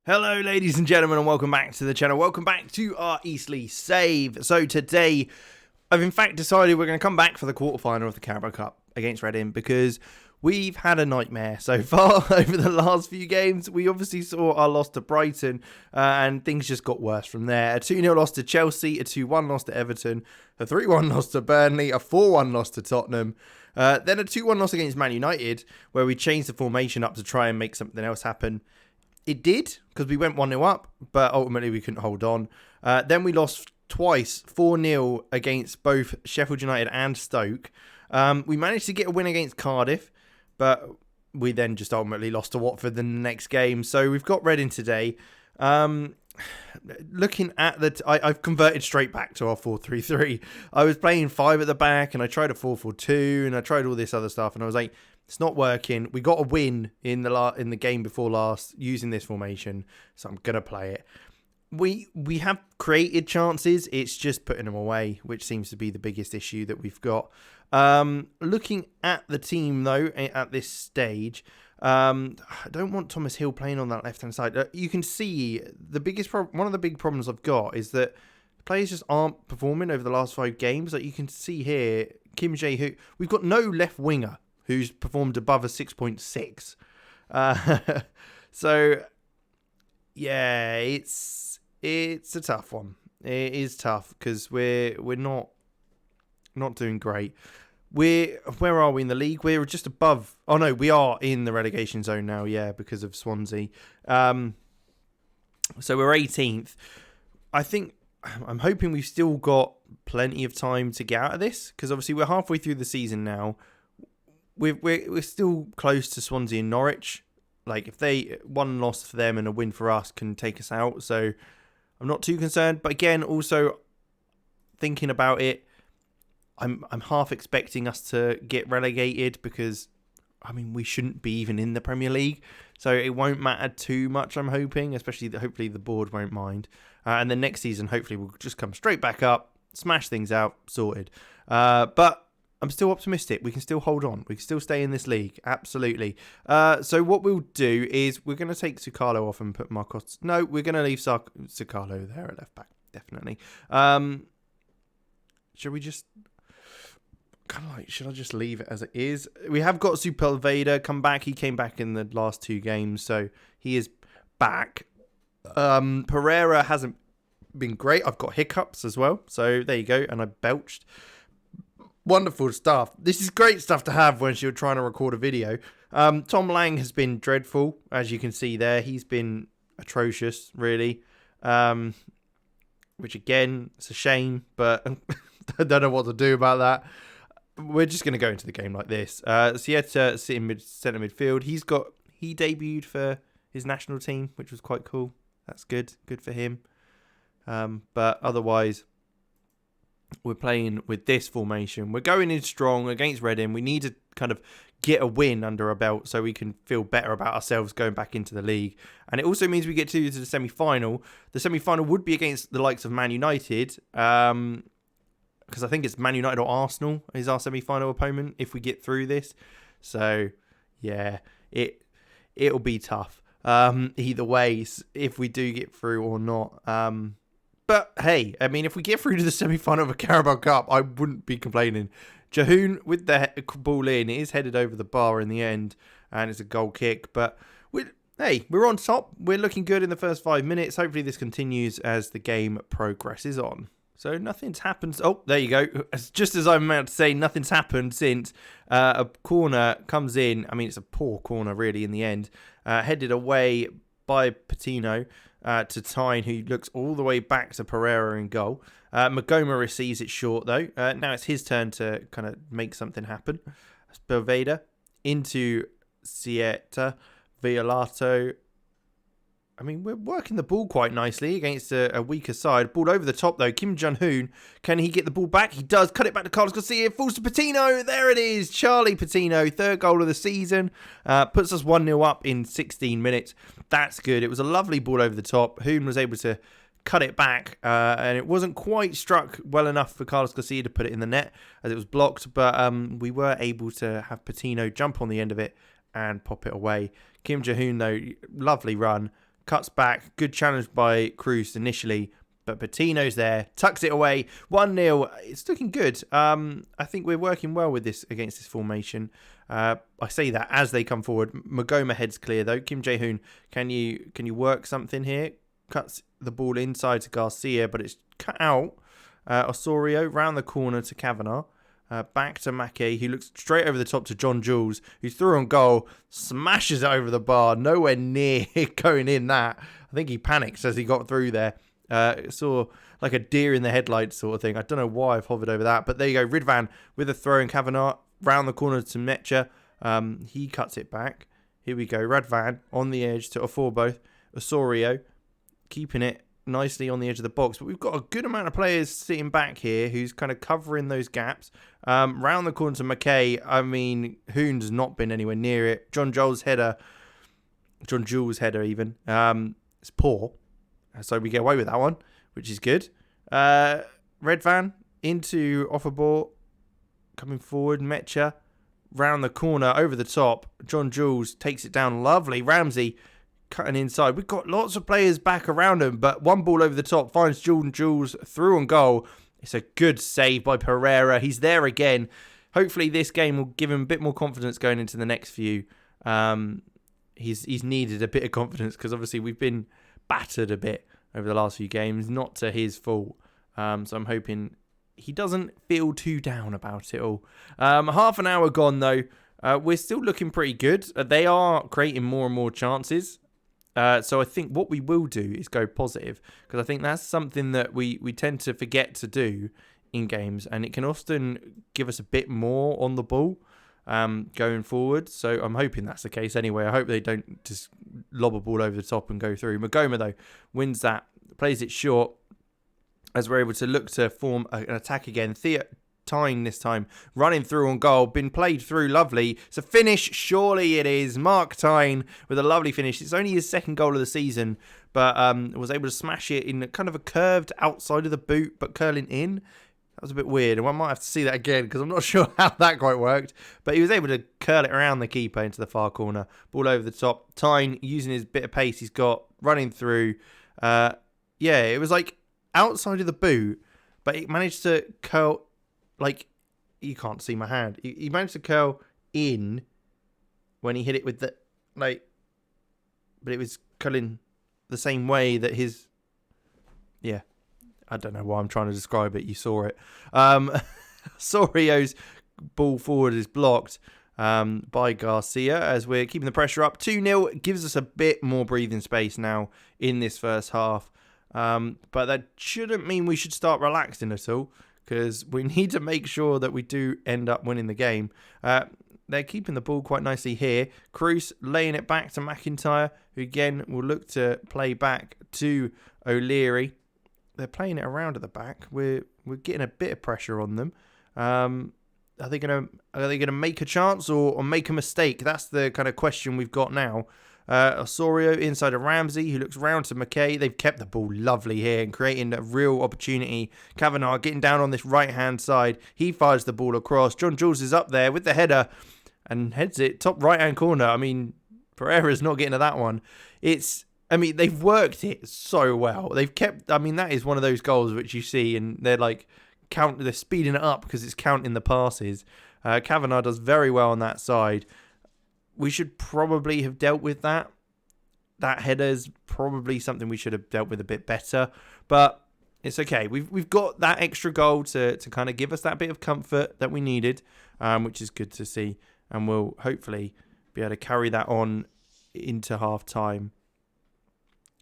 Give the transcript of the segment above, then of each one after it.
Hello ladies and gentlemen, and welcome back to the channel. Welcome back to our Eastleigh save. So today I've in fact decided we're going to come back for the quarterfinal of the Carabao Cup against Reading because we've had a nightmare so far over the last few games. We obviously saw our loss to Brighton and things just got worse from there. A 2-0 loss to Chelsea, a 2-1 loss to Everton, a 3-1 loss to Burnley, a 4-1 loss to Tottenham, then a 2-1 loss against Man United where we changed the formation up to try and make something else happen. It did, because we went 1-0 up, but ultimately we couldn't hold on. Then we lost twice, 4-0 against both Sheffield United and Stoke. We managed to get a win against Cardiff, but we then just ultimately lost to Watford in the next game. So we've got Reading today. Looking at I've converted straight back to our 4-3-3. I was playing 5 at the back, and I tried a 4-4-2, and I tried all this other stuff, and I was like, it's not working. We got a win in the game before last using this formation, so I'm gonna play it. We have created chances. It's just putting them away, which seems to be the biggest issue that we've got. Looking at the team though, at this stage, I don't want Thomas Hill playing on that left-hand side. You can see one of the big problems I've got is that players just aren't performing over the last 5 games. Like you can see here, Kim Jae-Hoon. We've got no left winger who's performed above a 6.6. So, yeah, it's a tough one. It is tough because we're not doing great. Where are we in the league? We're just above. Oh no, we are in the relegation zone now. Yeah, because of Swansea. So we're 18th. I'm hoping we've still got plenty of time to get out of this because obviously we're halfway through the season now. We're still close to Swansea and Norwich. Like if one loss for them and a win for us can take us out, so I'm not too concerned. But again, also thinking about it, I'm half expecting us to get relegated because I mean we shouldn't be even in the Premier League, so it won't matter too much. I'm hoping, hopefully the board won't mind, and then next season hopefully we'll just come straight back up, smash things out, sorted. But I'm still optimistic. We can still hold on. We can still stay in this league. Absolutely. So what we'll do is we're going to take Sakalo off and put Marcos. No, we're going to leave Sakalo there at left back. Definitely. Should I just leave it as it is? We have got Sepulveda come back. He came back in the last 2 games, so he is back. Pereira hasn't been great. I've got hiccups as well. So there you go. And I belched. Wonderful stuff. This is great stuff to have when you're trying to record a video. Tom Lang has been dreadful, as you can see there. He's been atrocious, really. Which, again, it's a shame, but I don't know what to do about that. We're just going to go into the game like this. Sieta sitting centre midfield. He debuted for his national team, which was quite cool. That's good. Good for him. But otherwise, we're playing with this formation. We're going in strong against Reading. We need to kind of get a win under our belt so we can feel better about ourselves going back into the league. And it also means we get to the semi-final. The semi-final would be against the likes of Man United, because I think it's Man United or Arsenal is our semi-final opponent if we get through this. So, yeah, it'll be tough. Either way, if we do get through or not. But hey, I mean, if we get through to the semi-final of a Carabao Cup, I wouldn't be complaining. Jahoon with the ball in, it is headed over the bar in the end, and it's a goal kick. But we're on top. We're looking good in the first 5 minutes. Hopefully this continues as the game progresses on. So nothing's happened. Oh, there you go. Just as I'm about to say, nothing's happened since a corner comes in. I mean, it's a poor corner, really, in the end. Headed away by Patino to Tyne, who looks all the way back to Pereira in goal. Magoma receives it short, though. Now it's his turn to kind of make something happen. Spaveda into Sieta. Violato. I mean, we're working the ball quite nicely against a weaker side. Ball over the top, though. Kim Jun-hoon, can he get the ball back? He does. Cut it back to Carlos Garcia. Falls to Patino. There it is. Charlie Patino, 3rd goal of the season. Puts us 1-0 up in 16 minutes. That's good. It was a lovely ball over the top. Hoon was able to cut it back, and it wasn't quite struck well enough for Carlos Garcia to put it in the net as it was blocked, but we were able to have Patino jump on the end of it and pop it away. Kim Jae-hoon, though, lovely run. cuts back. Good challenge by Cruz initially, but Patino's there, tucks it away. 1-0. It's looking good. I think we're working well with this against this formation. I say that as they come forward. Magoma heads clear though. Kim Jae-hoon, can you work something here? Cuts the ball inside to Garcia, but it's cut out. Osorio round the corner to Kavanagh. Back to Mackey, who looks straight over the top to John Jules, who's through on goal, smashes it over the bar, nowhere near going in that. I think he panics as he got through there. Saw like a deer in the headlights sort of thing. I don't know why I've hovered over that, but there you go. Ridvan with a throw in Kavanagh, round the corner to Mecha. He cuts it back. Here we go. Radvan on the edge to Aforbo. Osorio keeping it nicely on the edge of the box, but we've got a good amount of players sitting back here who's kind of covering those gaps. Round the corner to McKay. I mean, Hoon's not been anywhere near it. John Jules' header even, it's poor, so we get away with that one, which is good. Redvan into Offerball, coming forward. Mecha round the corner over the top. John Jules takes it down. Lovely. Ramsey cutting inside. We've got lots of players back around him, but one ball over the top finds Jordan Jules through on goal. It's a good save by Pereira. He's there again. Hopefully this game will give him a bit more confidence going into the next few. He's needed a bit of confidence because obviously we've been battered a bit over the last few games, not to his fault. So I'm hoping he doesn't feel too down about it all. Half an hour gone though. We're still looking pretty good. They are creating more and more chances. So I think what we will do is go positive, because I think that's something that we tend to forget to do in games, and it can often give us a bit more on the ball going forward. So I'm hoping that's the case anyway. I hope they don't just lob a ball over the top and go through. Magoma, though, wins that, plays it short, as we're able to look to form an attack again. Tyne this time, running through on goal, been played through, lovely. It's a finish, surely it is. Mark Tyne with a lovely finish. It's only his second goal of the season, but was able to smash it in kind of a curved outside of the boot, but curling in. That was a bit weird, and I might have to see that again, because I'm not sure how that quite worked, but he was able to curl it around the keeper into the far corner. Ball over the top. Tyne using his bit of pace he's got, running through. Yeah, it was like outside of the boot, but it managed to curl. Like, you can't see my hand. He managed to curl in when he hit it with the, like, but it was curling the same way that his, yeah, I don't know why I'm trying to describe it. You saw it. Sorio's ball forward is blocked by Garcia as we're keeping the pressure up. 2-0 gives us a bit more breathing space now in this first half. But that shouldn't mean we should start relaxing at all, because we need to make sure that we do end up winning the game. They're keeping the ball quite nicely here. Cruz laying it back to McIntyre, who again will look to play back to O'Leary. They're playing it around at the back. We're getting a bit of pressure on them. Are they gonna make a chance or make a mistake? That's the kind of question we've got now. Osorio inside of Ramsey, who looks round to McKay. They've kept the ball lovely here and creating a real opportunity. Kavanagh getting down on this right-hand side. He fires the ball across. John Jules is up there with the header and heads it top right-hand corner. I mean, Pereira's not getting to that one. They've worked it so well. They've kept, that is one of those goals which you see and they're like, they're speeding it up because it's counting the passes. Kavanagh does very well on that side. We should probably have dealt with that. That header's probably something we should have dealt with a bit better. But it's okay. We've got that extra goal to kind of give us that bit of comfort that we needed, which is good to see. And we'll hopefully be able to carry that on into half-time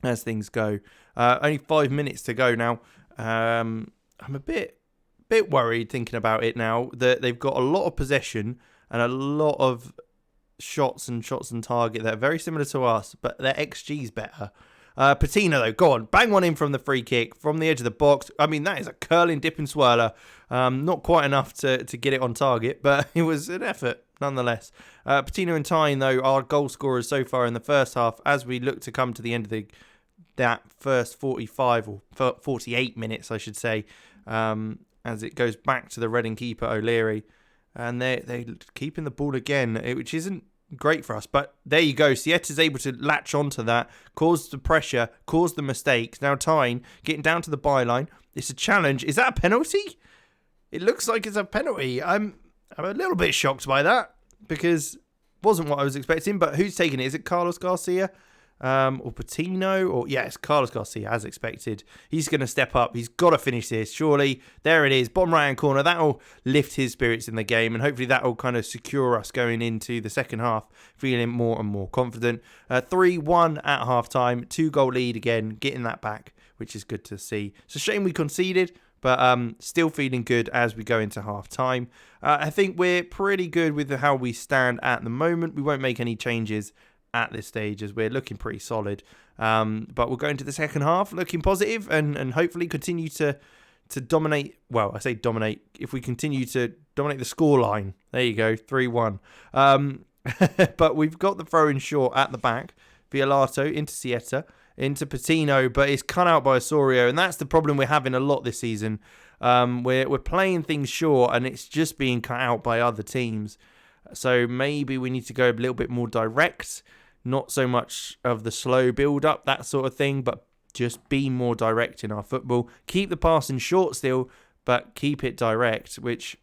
as things go. Only 5 minutes to go now. I'm a bit worried thinking about it now that they've got a lot of possession and a lot of shots and target that are very similar to us, but their XG's better. Patino, though, go on, bang one in from the free kick from the edge of the box. That is a curling dip and swirler. Not quite enough to get it on target, but it was an effort nonetheless. Patino and Tyne, though, are goal scorers so far in the first half as we look to come to the end of that first 45 or 48 minutes, I should say, as it goes back to the Reading keeper O'Leary. And they're keeping the ball again, which isn't great for us. But there you go. Sietta's able to latch onto that, cause the pressure, cause the mistakes. Now Tyne getting down to the byline. It's a challenge. Is that a penalty? It looks like it's a penalty. I'm a little bit shocked by that because it wasn't what I was expecting. But who's taking it? Is it Carlos Garcia? Or Patino, or yes, Carlos Garcia, as expected. He's going to step up. He's got to finish this, surely. There it is, bottom right-hand corner. That'll lift his spirits in the game, and hopefully that'll kind of secure us going into the second half, feeling more and more confident. 3-1 at half-time, 2-goal lead again, getting that back, which is good to see. It's a shame we conceded, but still feeling good as we go into half-time. I think we're pretty good with how we stand at the moment. We won't make any changes at this stage as we're looking pretty solid, but we'll go into the second half looking positive and hopefully continue to dominate. Well, I say dominate, if we continue to dominate the scoreline. There you go, 3-1. But we've got the throw in short at the back. Violato into Sietta, into Patino, but it's cut out by Osorio, and that's the problem we're having a lot this season. We're playing things short and it's just being cut out by other teams. So maybe we need to go a little bit more direct. Not so much of the slow build-up, that sort of thing, but just be more direct in our football. Keep the passing short still, but keep it direct, which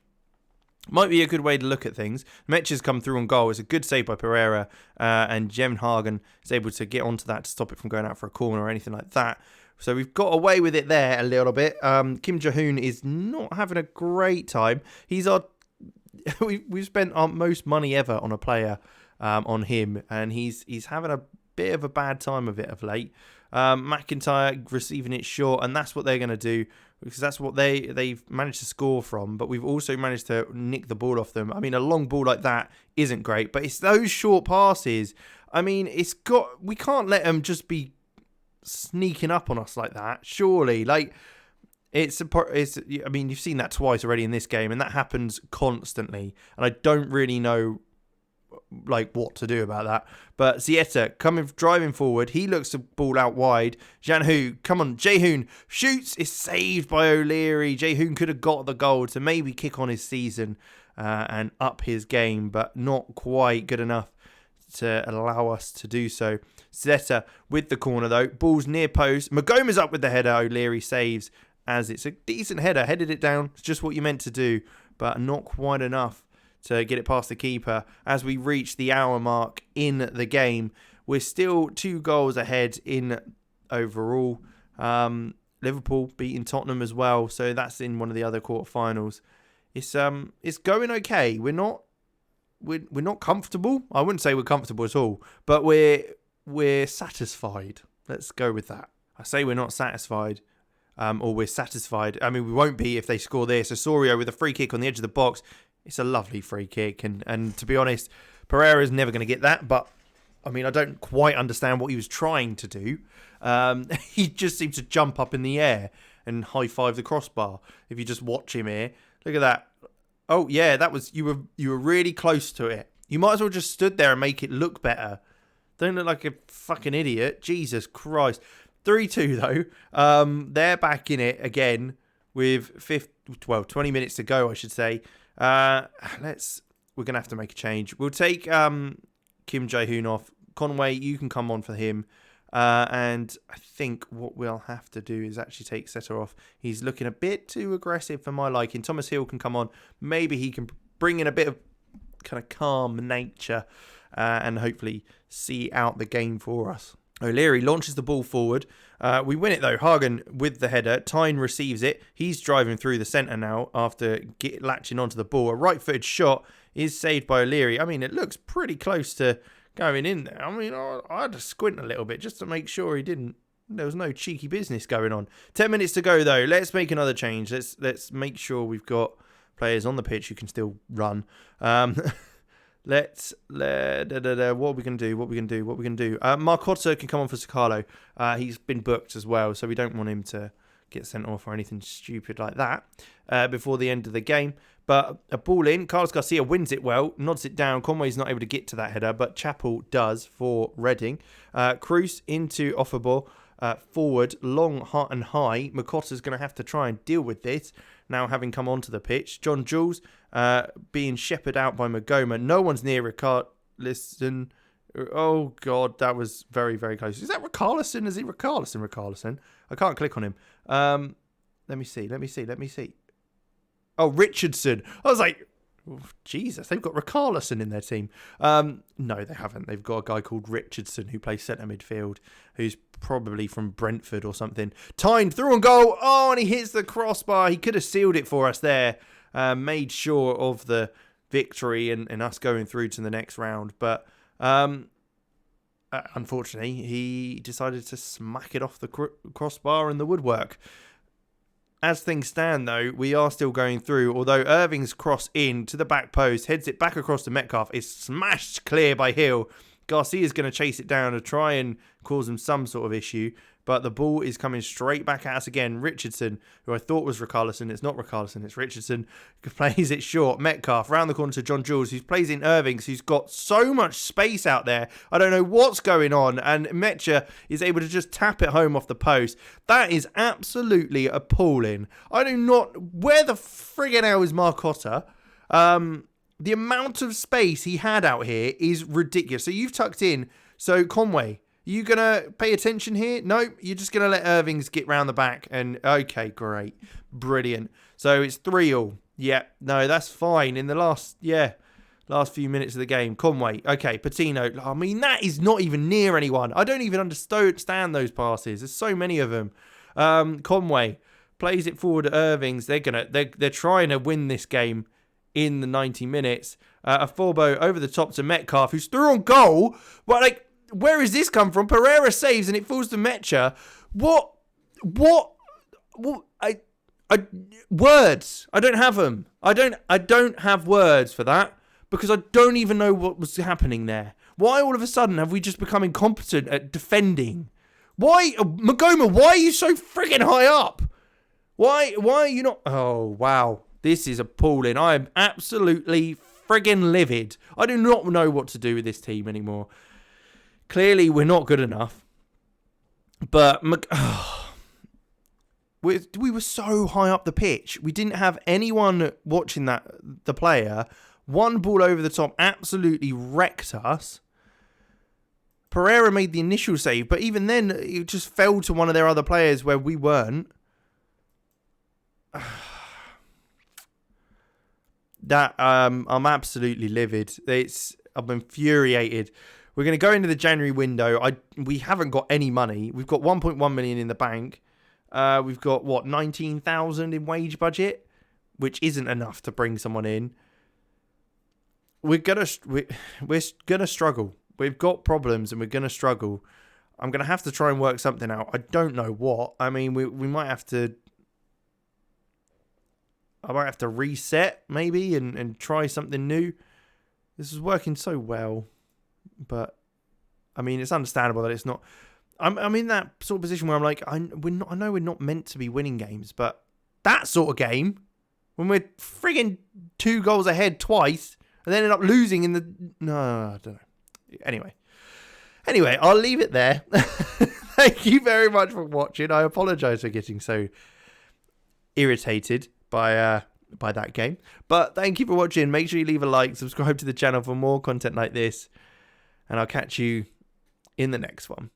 might be a good way to look at things. Metch has come through on goal. It's a good save by Pereira, and Jem Hagen is able to get onto that to stop it from going out for a corner or anything like that. So we've got away with it there a little bit. Kim Jae-hoon is not having a great time. We've spent our most money ever on a player on him, and he's having a bit of a bad time of it of late. McIntyre receiving it short, and that's what they're going to do because that's what they've managed to score from, but we've also managed to nick the ball off them. I mean, a long ball like that isn't great, but it's those short passes. I mean, we can't let them just be sneaking up on us like that, surely. Like, I mean, you've seen that twice already in this game, and that happens constantly, and I don't really know what to do about that. But Sietta driving forward, he looks the ball out wide. Jae-hoon shoots, is saved by O'Leary. Jae-hoon could have got the goal to maybe kick on his season and up his game, but not quite good enough to allow us to do so. Sietta with the corner though, ball's near post. Magoma's up with the header. O'Leary saves as it's a decent header, headed it down. It's just what you meant to do, but not quite enough to get it past the keeper. As we reach the hour mark in the game, we're still 2 goals ahead in overall. Liverpool beating Tottenham as well, so that's in one of the other quarterfinals. It's going okay. We're not comfortable. I wouldn't say we're comfortable at all, but we're satisfied. Let's go with that. I say we're not satisfied. Or we're satisfied. I mean, we won't be if they score this. Osorio with a free kick on the edge of the box. It's a lovely free kick. And to be honest, Pereira's never going to get that. But, I mean, I don't quite understand what he was trying to do. He just seemed to jump up in the air and high-five the crossbar. If you just watch him here. Look at that. Oh, yeah, that was... You were really close to it. You might as well just stood there and make it look better. Don't look like a fucking idiot. Jesus Christ. 3-2 though. They're back in it again with 20 minutes to go, I should say. We're gonna have to make a change. We'll take Kim Jae-hoon off. Conway, you can come on for him. And I think what we'll have to do is actually take Setter off. He's looking a bit too aggressive for my liking. Thomas Hill can come on. Maybe he can bring in a bit of kind of calm nature and hopefully see out the game for us. O'Leary launches the ball forward. We win it though. Hagen with the header. Tyne receives it. He's driving through the centre now after latching onto the ball. A right-footed shot is saved by O'Leary. I mean, it looks pretty close to going in there. I mean, I had to squint a little bit just to make sure he didn't. There was no cheeky business going on. 10 minutes to go though. Let's make another change. Let's make sure we've got players on the pitch who can still run. What are we going to do? Marcotta can come on for Sakalo. He's been booked as well, so we don't want him to get sent off or anything stupid like that before the end of the game. But a ball in. Carlos Garcia wins it well, nods it down. Conway's not able to get to that header, but Chappell does for Reading. Cruz into Offerball. Forward, long, hot and high. Makota's going to have to try and deal with this now having come onto the pitch. John Jules being shepherded out by Magoma. No one's near Listen. Oh, God, that was very, very close. Is that Richarlison? Is it Richarlison? I can't click on him. Let me see. Oh, Richardson. I was like, oh, Jesus, they've got Richarlison in their team. No, they haven't. They've got a guy called Richardson who plays centre midfield, who's probably from Brentford or something. Timed through on goal. Oh, and he hits the crossbar. He could have sealed it for us there. Made sure of the victory and us going through to the next round. But unfortunately, he decided to smack it off the crossbar and the woodwork. As things stand, though, we are still going through. Although Irving's cross in to the back post, heads it back across to Metcalf, is smashed clear by Hill. Garcia's going to chase it down to try and cause him some sort of issue. But the ball is coming straight back at us again. Richardson, who I thought was Richarlison. It's not Richarlison, it's Richardson. Plays it short. Metcalf, round the corner to John Jules, who plays in Irving, who's got so much space out there. I don't know what's going on. And Metcha is able to just tap it home off the post. That is absolutely appalling. I do not... Where the friggin' hell is Marcotta? The amount of space he had out here is ridiculous. So you've tucked in. So Conway... You going to pay attention here? No, you're just going to let Irvings get round the back. And okay, great. Brilliant. So it's 3-3. Yeah, no, that's fine. In the last few minutes of the game. Conway. Okay, Patino. I mean, that is not even near anyone. I don't even understand those passes. There's so many of them. Conway plays it forward to Irvings. They're trying to win this game in the 90 minutes. A Forbo over the top to Metcalf, who's through on goal. But like... Where has this come from? Pereira saves and it falls to Metcha. What? Words. I don't have them. I don't have words for that because I don't even know what was happening there. Why all of a sudden have we just become incompetent at defending? Why, Magoma? Why are you so friggin' high up? Why are you not? Oh wow, this is appalling. I am absolutely friggin' livid. I do not know what to do with this team anymore. Clearly, we're not good enough. But we were so high up the pitch. We didn't have anyone watching the player. One ball over the top absolutely wrecked us. Pereira made the initial save, but even then, it just fell to one of their other players where we weren't. I'm absolutely livid. I'm infuriated. We're going to go into the January window. We haven't got any money. We've got 1.1 million in the bank. We've got 19,000 in wage budget, which isn't enough to bring someone in. We're gonna struggle. We've got problems and we're gonna struggle. I'm gonna have to try and work something out. I don't know what. I mean, we might have to. I might have to reset maybe and try something new. This is working so well. But, I mean, it's understandable that it's not... I'm in that sort of position where I'm like, I know we're not meant to be winning games, but that sort of game, when we're friggin' 2 goals ahead twice, and then end up losing in the... No, I don't know. Anyway, I'll leave it there. Thank you very much for watching. I apologise for getting so irritated by that game. But thank you for watching. Make sure you leave a like, subscribe to the channel for more content like this. And I'll catch you in the next one.